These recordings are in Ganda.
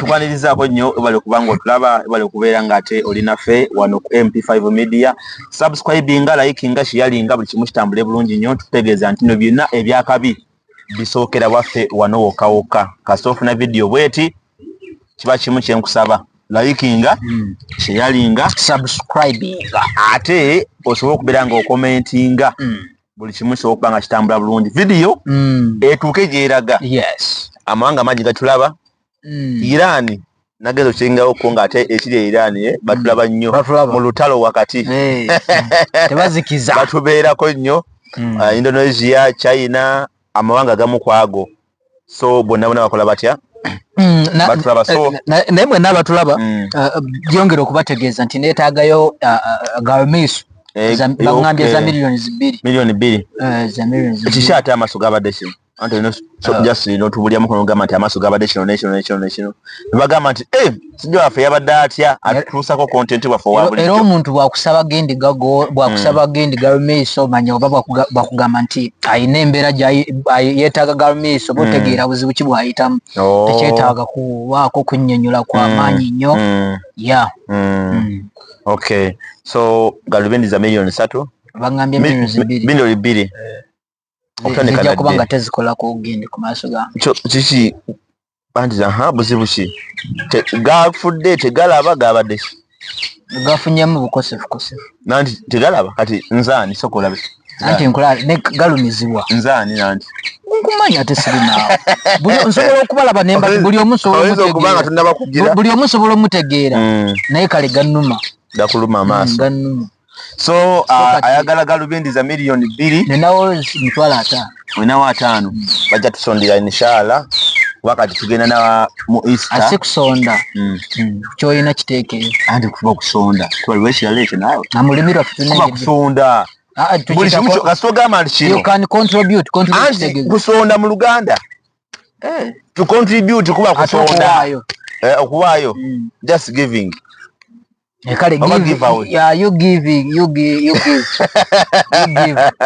tukwanirizaako nnyo ebale kubanga otulaba ebale kubeera ng'ate olinaffe wano ku MP5 Media. Subscribinga, likinga, sharinga buli kimu kitambule bulungi nnyo tutegeeza nti no byonna ebyakabi bisookera waffe wano wokka. Kasita ofuna vidiyo bweti kiba kimu kyenkusaba likinga, sharinga, subscribinga ate osobola okubeera nga okomentinga buli kimu kisobola okuba nga kitambula bulungi. Vidiyo etuuke gyeraga. Yes. Amawanga mangi gatulaba. Iran nagezo kingawo ko ngate ekiri Iran batulaba nnyo mu lutalo wakati tebazikiza batubeerako nnyo. Indonesia, China, amawanga gamu kwago, so bonna bakola batya batulaba. So naye n'abatulaba byongera okubategeeza nti neetaagayo gavumenti bangambye za milioni 2 za milioni 2 ekishate amaso gabadde kino anti no so just no tubulya mukono gamba nti amaso gabadde kino national bagamba nti sijja afa yabadde atya atuusako content bwaffe wabuli era omuntu bwakusaba gendi gago bwakusaba gendi gavumenti so manya oba bakugamba nti ayina embeera yeetaaga gavumenti so botegeera buzibu ki bwayitamu tekyetaaga kuwaako kunnyonnyola kwa maanyi nnyo. Okay, so gavumenti za milioni 3 bangambye milioni 2 okutandika kubanga tezikolako gendi ku maaso ga kiki bandi buzibu ki gafudde tegalaba gabadde gafunyemu bukosefu nanti tegalaba kati nzaani sokolabe anti nkola ne galumizibwa nzaani nanti nkumanya ate siri naawe buli nsobola okubalaba nemba buli omu sobola omutegeera naye kale gannuma gakuluma amaaso gannuma. So ayagala galubindi za milioni 2 nenawo mitwala 5 wenawo 5 bajja tusondera inshallah wakati tugenda na mu Easter asikusonda kyoyina kiteekeyo andi kuba kusonda twaliwesha leke nawe namulimirwa fitunene kuba kusonda buli kimu kasogama alishino you can contribute kusonda mu Luganda to contribute kuba kusonda okuwayo just giving. Ekale give. Yeah, you give.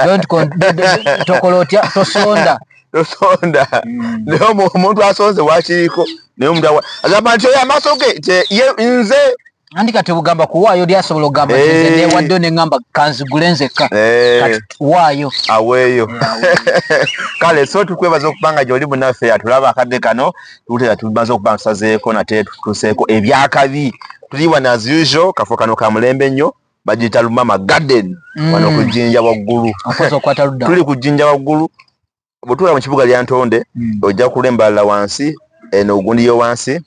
Don't tokolotia tosonda. Leo omuntu asonze wakiriko naye omuntu agamba nti oyo amasoge nze andika tebugamba kuwaayo lyasobola ogamba nze ne wadde ne ngamba kanzigulenzeka kati waayo aweeyo kale so tukwebaza okubanga gy'oli munaffe atulaba akadde kano tutera tumaze okuba ntusazeeko nate tutuseeko ebyakabi tuliwa na as usual kafo kano ka mulembe nnyo bagiyita Lumama Garden wano ku Jjinja waggulu tuli ku Jjinja waggulu bw'otuula mu kibuga lya Ntonde ojja kulembala wansi eno ogundi yo wansi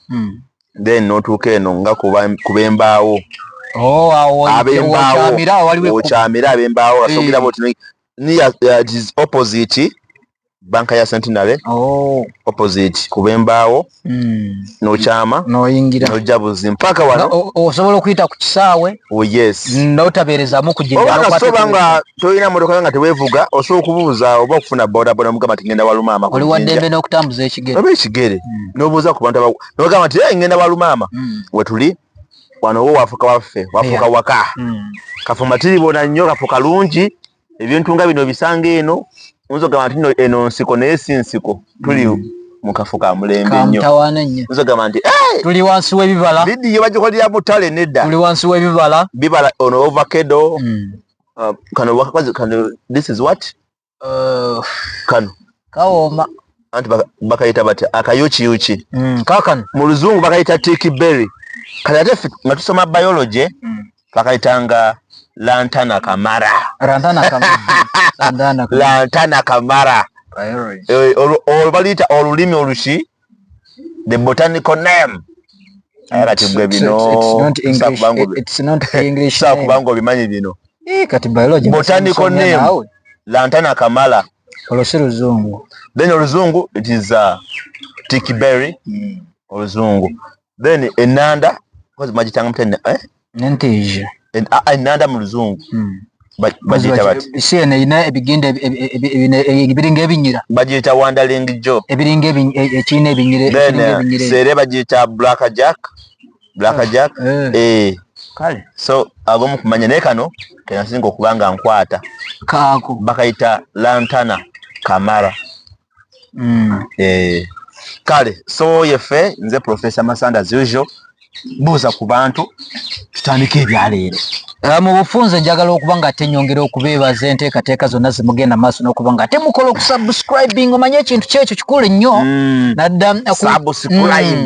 then notuuka eno nga kubembaawo okyamira abembaawo asogera boti it is opposite banka ya Centenary opposite kubembaawo nokyama noyingira nojja buzi mpaka wano osobola okuyita ku kisaawe yes notabeerezamu kujinja oba toyina motoka nga teweevuga osobola okubuuza oba okufuna bodaboda mugamba nti ngenda Walumama oli waddembe n'okutambuza ekigere oba ekigere n'obuuza ku bantu nogamba nti ngenda Walumama wetuli wano wo wafuka waffe wafuka waka kafuma tiribona nnyo kafu kalungi ebintu nga bino bisanga eno nzogamba nti eno nsiko naye si nsiko tuli mukafuka mulembe nnyo nzogamba nti tuli wansi w'ebibala vidiyo bagikolera mu ttale nedda tuli wansi w'ebibala bibala ono ovacado kano this is what kano kawoma anti bakayita bati akayuchiyuchi kakano mu luzungu bakayita tickberry kale ate nga tusoma biology bakayitanga lantana kamara baliyita olulimi olushi the botanical name kati gwe bino kubanga obimanyi bino botanical name lantana kamara olosi luzungu then oluzungu it is tickberry oluzungu then enanda magitanga mutene nentije enanda mu luzungu bagiyita bati isiene ina ebiginde ebiringa ebinyira bagiyita wandering job ebiringa ekine ebinyire sere bagiyita black jack kale so agomu kumanya naye kano kenasinga okubanga nkwata kako bakayita lantana kamara Kale so yefe nze Professor Masanda as usual buuza ku bantu tutandike ebyaleero. Mu bufunze njagala okuba nga tenyongera okubeebaza enteekateeka zonna zimugenda maaso n'okuba nga temukola okusubscribing omanye ekintu kyekyo kikulu nnyo nadda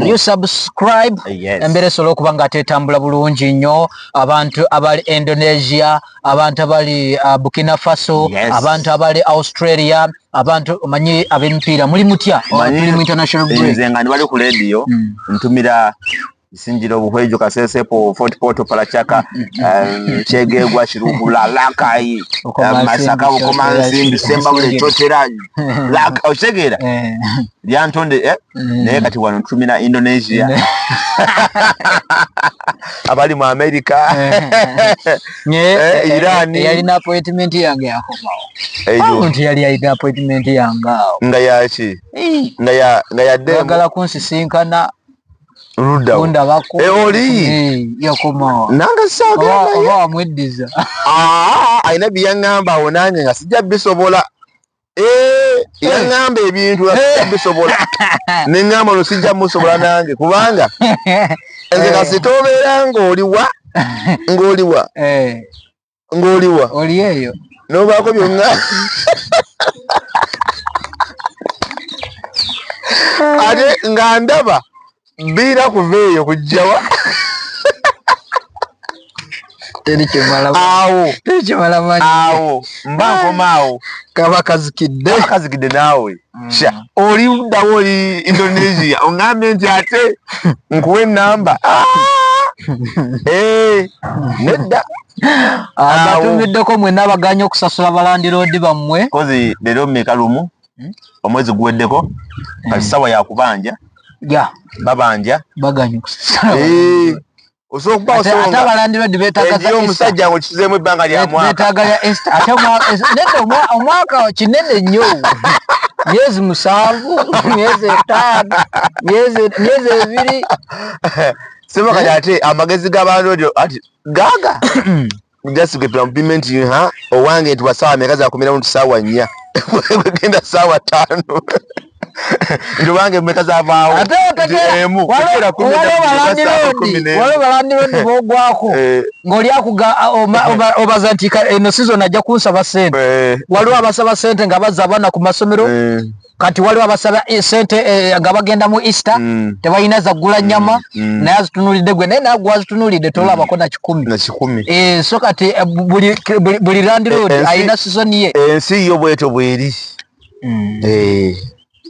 you subscribe embeera esobola okuba nga teetambula bulungi nnyo. Abantu abali Indonesia, abantu abali Burkina Faso, abantu abali Australia, abantu omanyi ab'emipiira muli mutya tuli mu international break. Nze nga ndi bali ku radio ntumira Sinjiro Buhwejo Kasesepo Fort Porto Palachaka Chegegwa Shirugula Lakai Masaka Komanzi December ule chotera Laka Ochegera Yantonde naye kati wano ntumira Indonesia abali mu America Iran yalina appointment yange yakomawo omuntu yali alina appointment yangawo nga yaki nga ya demo agala kunsisinkana Runda bako oli yakoma nanga saga oba mweddiza aina byangamba onange nga sijja bisobola yangamba ebintu sijja bisobola nengamba no sijja musobola nange kubanga nze kasitobeera ngoliwa oli eyo nobako byonna ate nga ndaba bira kuveeyo kujjawa awo mbakomaawo kazikidde naawe oli uddawo oli Indonesia ongambye nti ate nkuwa enamba nedda batumiddeko mwenna abaganye okusasula balandiroodi bammwe kozi leero mmeka lumu omwezi guweddeko kati sawa yakubanja babanja baganya osokuba osonga ate abalandiroodi beetaaga omusajja ngo kizeemu ebbanga lya mwaka beetaaga ya Esther ate omwaka kinene nnyo myezi 7 myezi 5 myezi 2 sema kati ate amagezi g'abalandiroodi ati gaga just get implement owange nti wasaawa meka zakumira mu tusaawa 4 genda saawa 5 ndobange mmeka zavaawo wale balandiroodi bogwako ng'oli akuga obaza nti eno season ajja kunsaba sente waliwo abasaba sente nga bazza abaana ku masomero kati waliwo abasaba sente nga bagenda mu Easter tebalina zaggula nnyama naye azitunulidde gwe naye naye gwazitunulidde tolabako na 10 so kati buli landiroodi ayina season ye ensi yo bweto bweri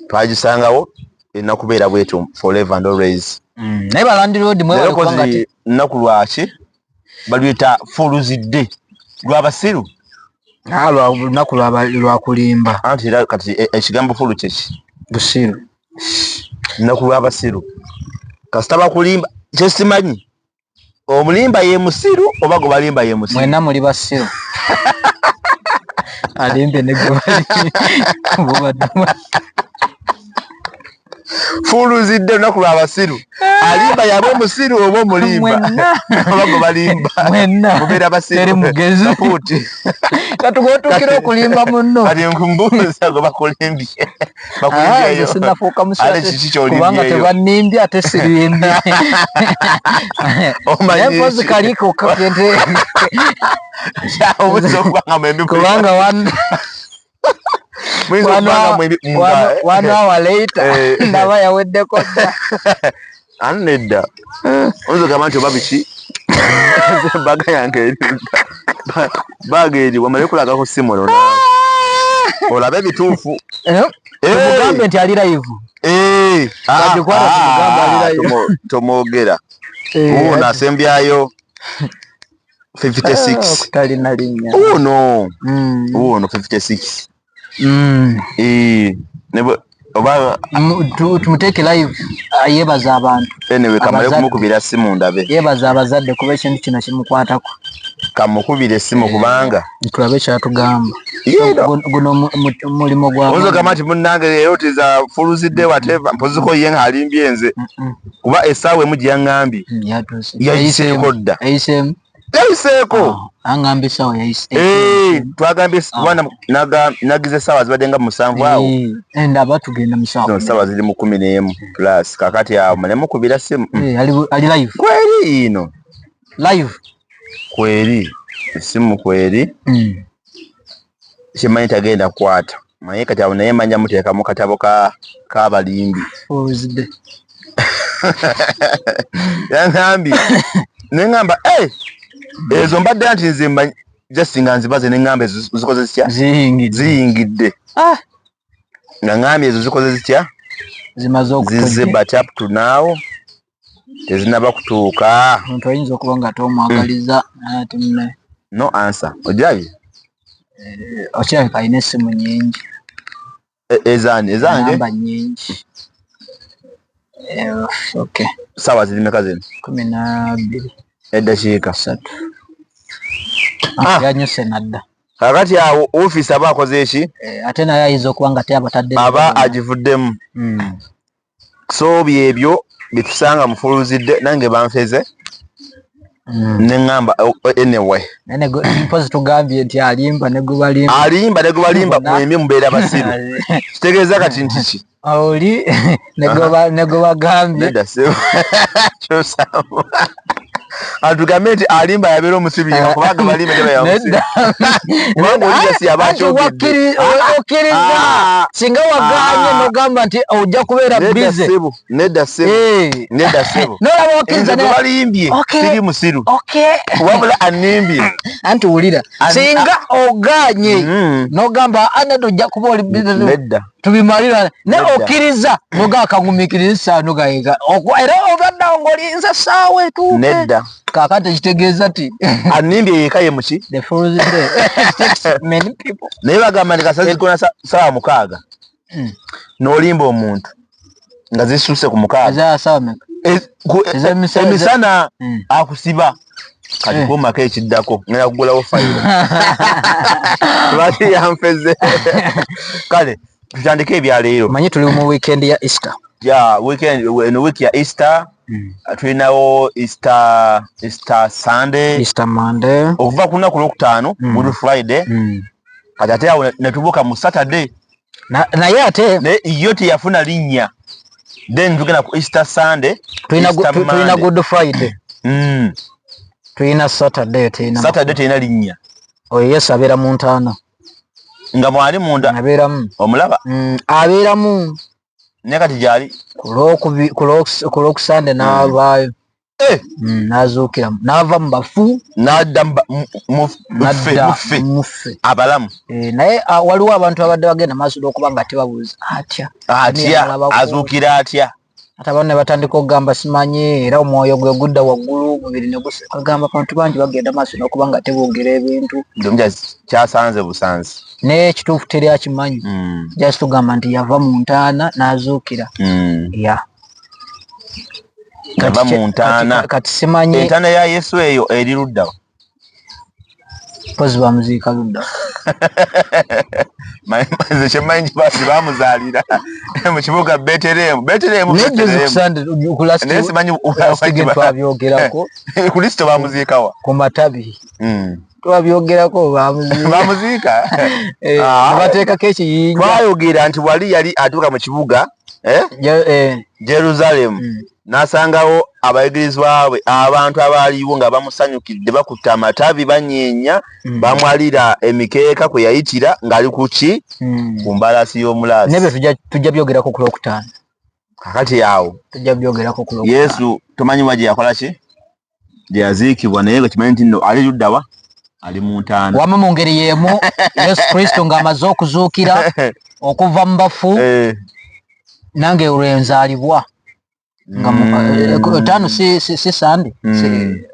twagisangawo enakubeera bweto forever and always naye balandiroodi mwebali nnaku lwaki baluyita fuluzidde lwabasiru lunaku lwakulimba anti kati ekigambo fulu kyeki busiru nnaku lwabasiru kasita bakulimba kyesimanyi omulimba ye musiru oba gwe balimba ye musiru mwenna muli basiru alimbe ne fuluzidde olunaku lwabasiru alimba yaba omusiru oba omulimba oba gwe balimba mubeera basiru katugotukira okulimba munno kati nkumbuuza gwe bakulimbye sinafuuka musakubanga tebanimbye ate sirimbye mpozi kaliko kubanga one hour later ndaba yaweddeko dda anedda oyinza ogamba nti oba biki baga yange baga eri wamale kulagako simu olabe ebituufu mugambe nti ali live tomwogera uno asembyayo 56 talina linnya uno 56 oba tumuteeke live yebaza abantu anyway kamale kumukubira simu ndabe yebaza abazadde kuba ekintu kino kimukwatako kamukubira simu kubanga tulabe kyatugamba guno mulimo gwa ozo kamati munnange leero tiza fuluzidde whatever mpoziko ye ngalimbye nze kuba esaawe mugi yangambi yayiseeko dda yayiseeko angambe sawa yayise twagambye bwana nagize sawa zibadenga 7 awo ndaba tugenda musawa no sawa ziri mu 11 plus kakati awo mulemu kubira simu ali live kweli ino live kweli simu kweli kimanyi tagenda kukwata maye kati awo naye manja muteeka mu katabo k'abalimbi yangambye neŋŋamba ezo mbadde nti nze mmanyi just nga nzibaze neŋŋamba ezo zikoze zitya ziyingidde nga ŋŋambye ezo zikoze zitya zize but up to now tezinaba kutuuka omuntu ayinza okuba nga tomwagaliza no answer ojaye okirabika alina essimu nyingi ezange namba nyingi okay sawa ziri meka zino 12 eddakiika 3 yanyuse nadda kakati awo ofiisi aba akoze eki ate naye ayinza okuba nga teabatadde aba agivuddemu so byebyo bitusanga mufuluzidde nange banfeze neŋŋamba anyway mpozi tugambye nti alimba negubalimba mwemye mubeera basiru kitegeeza kati nti ki oli negubagambye atugambe nti alimba yabeera omusibira kubanga balimba okkiriza singa waganye nogamba nti ojja kubeera bize nedda sebo nolaba okkiriza balimbye siri musiru wabula animbye anti wulira singa oganye nogamba anati ojja kuba oli nedda tubimalira ne okkiriza noga akangumikiriza nogayega era obaddawo ng'olinza saawa etuuke nedda kakati kitegeeza ti animbye yeka ye muki naye bagamba nti kasazi zikona saawa 6 n'olimba omuntu nga zisuuse ku 6 emisana akusiba kati kumako ekiddako ngenda kugulawo fayiro lwaki yanfeze kale tutandike ebyaleero manyi tuli mu weekend ya Easter eno week ya Easter tulinawo Easter Sunday Easter Monday okuva ku lunaku lwokutaano Good Friday kati ate awo netubuuka mu Saturday naye ate yo teyafuna linnya then tugenda ku Easter Sunday tulina Good Friday tulina Saturday teyina linnya oyo Yesu abeera mu ntaana nga mwali munda abeeramu omulaba abeeramu naye kati gyali ku lwokusande n'avaayo n'azuukira n'ava mu bafu n'adda muffe abalamu naye waliwo abantu abadde bagenda maaso n'okuba nga tebabuuza atya azuukira atya ate abantu ne batandika okugamba simanyi era omwoyo gwe gudda waggulu mubiri ne gusagamba abantu bangi bagenda maaso n'okuba nga teboogera ebintu kyasanze busanzi naye ekituufu teri akimanyi just tugamba nti yava mu ntaana n'azuukira yava mu ntaana kati simanyi entaana ya Yesu eyo eri luddawa pozi bamuziika luddawa nze kyemanyi basi bamuzaalira mu kibuga Betelehemu naye simanyi twabyogerako Kristo bamuziikawa ku matabi twabyogerako bamuziika bateekako ekiyinja twayogera nti wali yali atuuka mu kibuga Jerusalemu n'asangawo abayigirizwa bwe abantu abaaliwo nga bamusanyukidde bakutte amatabi banyeenya bamwalira emikeeka kwe yayitira ng'ali ku ki ku mbalaasi y'omulaasi nebyo tujja byogerako ku lwokutaano kakati awo tujja byogerako ku lwokutaano Yesu tomanyiwa gye yakola ki gye yaziikibwa naye nga kimanyi nti nno ali luddawa ali mu ntaana wama mu ngeri y'emu Yesu Kristo ng'amaze okuzuukira okuva mu bafu nange olwenzaalibwa nga ttaano si Sande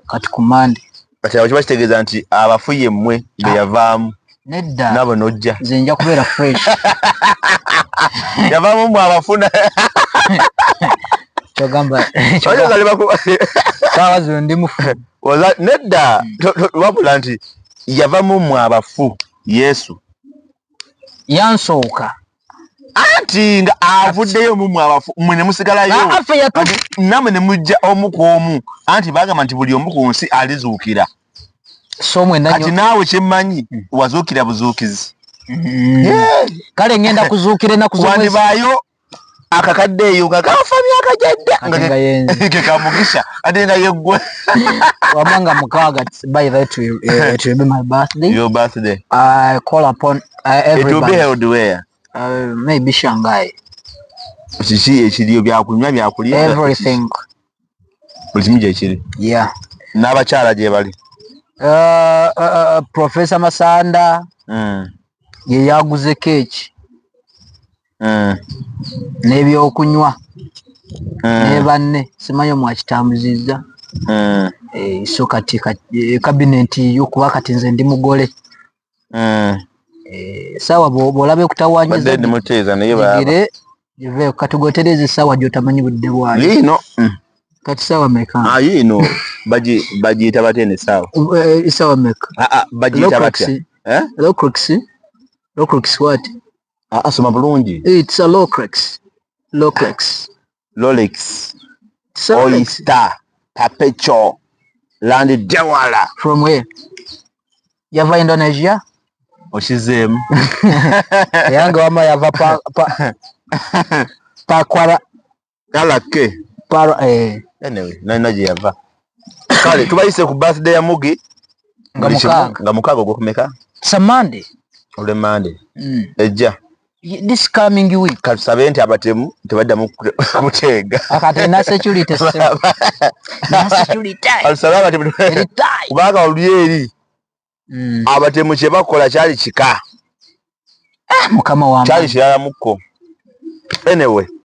kati ku Mande kati awo kiba kitegeeza nti abafu yemmwe be yavaamu nedda nabo nojja nze nja kubeera fresh yavaamu mwe abafuna kyogamba saawa zino ndi mufu nedda wabula nti yavaamu mwe abafu Yesu yansooka anti nga avuddeyo mumwe abafu mwe ne musigalayo namwe ne mujja omu ku omu anti bagamba nti buli omu ku nsi alizuukira so mwenna kati naawe kyemmanyi wazuukira buzuukizi kale ngenda kuzuukira ennaku wandibaayo akakadde eyo nga kafa myaka gyadda kekamugisha ate nga yeggwe wamanga mukaaga. By the way, it will be my birthday. Your birthday. I call upon everybody. It will be held where? Maybe Shanghai. Kiki ekiriyo byakunywa byakulya? Everything. Buli kimu gyekiri. Yeah. N'abakyala gye bali? Professor Masanda ye yaguze keeki n'ebyokunywa ne banne simanyi mwakitambuzizza. So kati cabinet yokuba kati nze ndi mugole. Sawa bw'olabe kutawanyiza badde muteeza naye baba yive katugotereze sawa gyotamanyi budde bwayo yino kati sawa meka yino bagiyita batene sawa sawa meka bagiyita batya Locrex what soma bulungi. It's a Locrex Oyster Perpetual Land Dewala. From where? Yava Indonesia? Oshizemu. Yange wama yava pa kwara. Alake. Anyway, naji yava. Kale, tubayise ku birthday ya Mugi. Nga mukaaga ogwokumeka? It's a Monday. Ole Monday. Ejja. This coming week. Katusabe nti abatemu tebaddamu kuteega. Akate na security system. Na security. Katusabe abatemu. Kubanga oluyeri. Abatemu kye bakola kyali kika. Mukama wa kyali kirala mukko. Anyway.